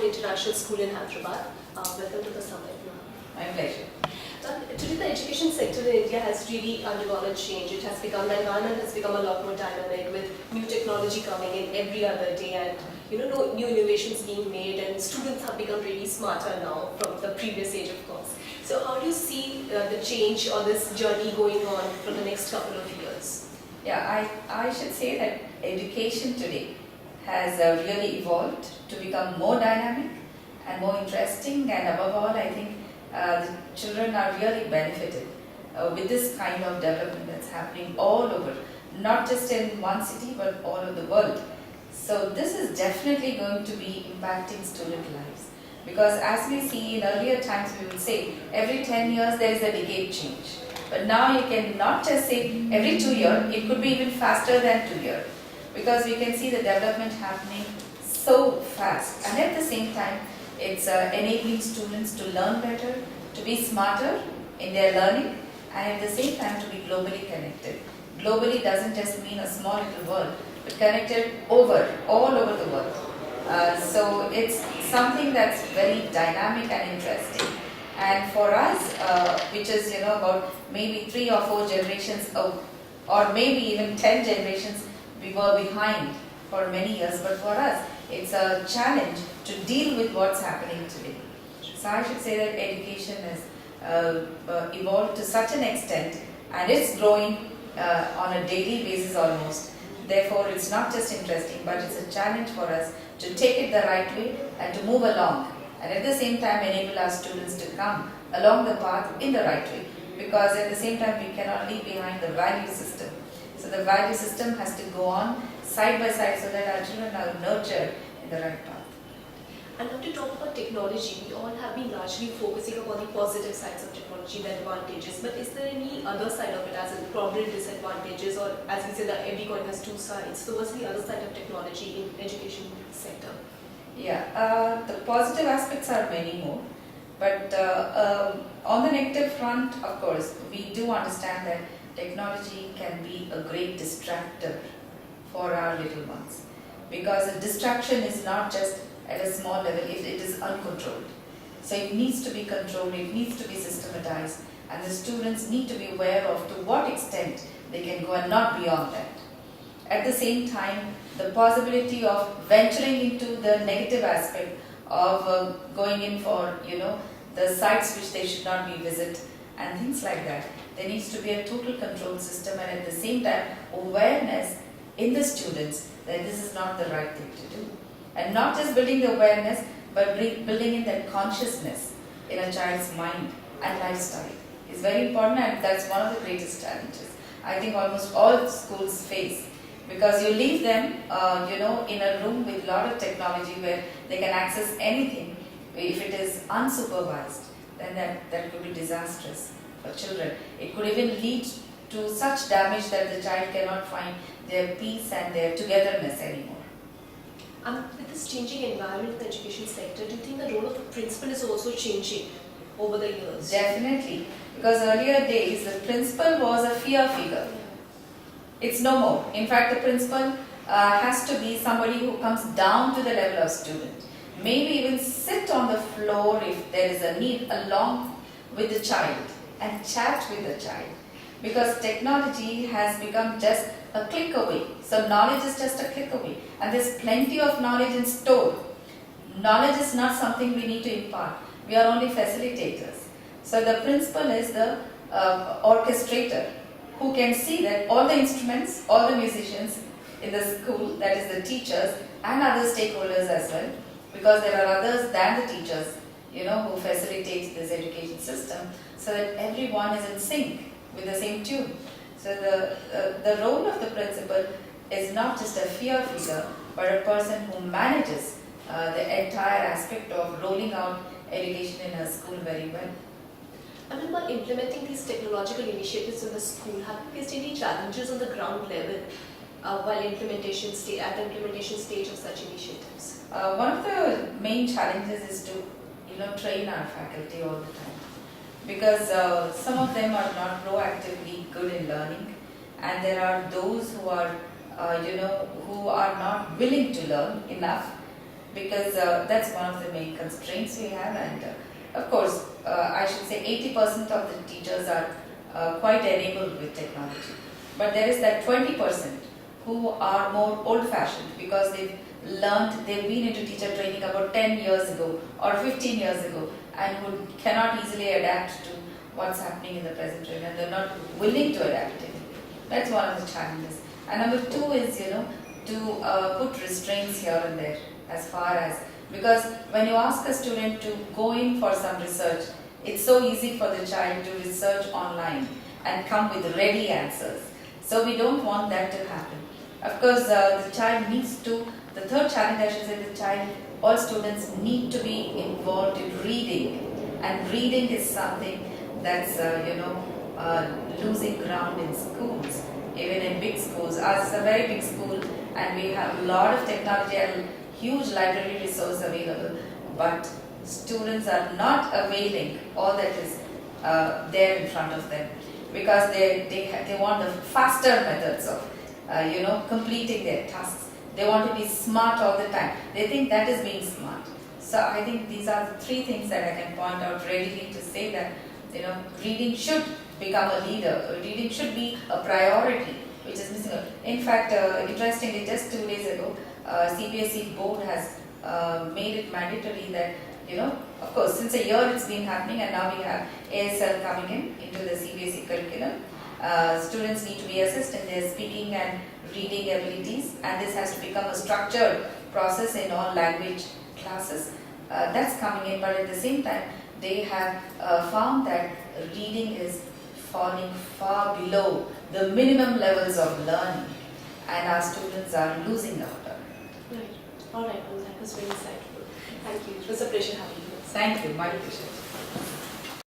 International School in Hyderabad. Welcome to the summit. My pleasure. Today the education sector in India has really undergone a change. It has become, the environment has become a lot more dynamic with new technology coming in every other day and new innovations being made, and students have become really smarter now from the previous age, of course. So how do you see the change or this journey going on for the next couple of years? Yeah, I should say that education today has really evolved to become more dynamic and more interesting, and above all, I think the children are really benefited with this kind of development that's happening all over, not just in one city but all over the world. So this is definitely going to be impacting student lives, because as we see in earlier times, we would say every 10 years there is a decade change. But now you can not just say every 2 years, it could be even faster than 2 years, because we can see the development happening so fast, and at the same time it's enabling students to learn better, to be smarter in their learning, and at the same time to be globally connected. Globally doesn't just mean a small little world, but connected all over the world. So it's something that's very dynamic and interesting. And for us, which is about maybe 3 or 4 generations, or maybe even 10 generations, we were behind for many years. But for us, it's a challenge to deal with what's happening today. So I should say that education has evolved to such an extent, and it's growing on a daily basis almost. Therefore, it's not just interesting, but it's a challenge for us to take it the right way and to move along, and at the same time enable our students to come along the path in the right way, because at the same time we cannot leave behind the value system. So the value system has to go on side by side so that our children are nurtured in the right path. And now to talk about technology, we all have been largely focusing upon the positive sides of technology, the advantages, but is there any other side of it, as in prominent disadvantages, or as we say that every coin has 2 sides? So what's the other side of technology in education sector? Yeah, the positive aspects are many more, but on the negative front, of course, we do understand that technology can be a great distractor for our little ones, because a distraction is not just at a small level, it is uncontrolled. So it needs to be controlled, it needs to be systematized, and the students need to be aware of to what extent they can go and not beyond that. At the same time, the possibility of venturing into the negative aspect of going in for the sites which they should not be visit and things like that. There needs to be a total control system, and at the same time awareness in the students that this is not the right thing to do. And not just building the awareness, but building in that consciousness in a child's mind and lifestyle is very important, and that's one of the greatest challenges I think almost all schools face. Because you leave them, in a room with a lot of technology where they can access anything. If it is unsupervised, then that could be disastrous for children. It could even lead to such damage that the child cannot find their peace and their togetherness anymore. With this changing environment in the education sector, do you think the role of the principal is also changing over the years? Definitely, because earlier days the principal was a fear figure. It's no more. In fact, the principal has to be somebody who comes down to the level of student. Maybe even sit on the floor if there is a need, along with the child, and chat with the child. Because technology has become just a click away. So knowledge is just a click away. And there's plenty of knowledge in store. Knowledge is not something we need to impart. We are only facilitators. So the principal is the orchestrator, who can see that all the instruments, all the musicians in the school, that is the teachers and other stakeholders as well, because there are others than the teachers, who facilitate this education system, so that everyone is in sync with the same tune. So the role of the principal is not just a fear figure, but a person who manages the entire aspect of rolling out education in a school very well. And then while implementing these technological initiatives in the school, have you faced any challenges on the ground level while at the implementation stage of such initiatives? One of the main challenges is to train our faculty all the time, because some of them are not proactively good in learning, and there are those who are who are not willing to learn enough, because that's one of the main constraints we have. And of course, I should say 80% of the teachers are quite enabled with technology. But there is that 20% who are more old-fashioned because they've been into teacher training about 10 years ago or 15 years ago, and who cannot easily adapt to what's happening in the present trend, and they're not willing to adapt it. That's one of the challenges. And number two is, to put restraints here and there, as far as, because when you ask a student to go in for some research, it's so easy for the child to research online and come with ready answers. So we don't want that to happen. Of course, the child needs to, the third challenge I should say, all students need to be involved in reading. And reading is something that's, losing ground in schools, even in big schools. Ours is a very big school and we have a lot of technology and huge library resource available, but students are not availing all that is there in front of them, because they want the faster methods of completing their tasks. They want to be smart all the time. They think that is being smart. So I think these are the three things that I can point out readily to say that reading should become a leader. Reading should be a priority, which is missing. In fact, interestingly, just 2 days ago, CBSE board has made it mandatory that, of course, since a year it's been happening, and now we have ASL coming into the CBSE curriculum. Students need to be assessed in their speaking and reading abilities, and this has to become a structured process in all language classes. That's coming in, but at the same time, they have found that reading is falling far below the minimum levels of learning, and our students are losing out on it. Right. All right. Well, that was very insightful. Thank you. It was a pleasure having you. Thank you. My pleasure.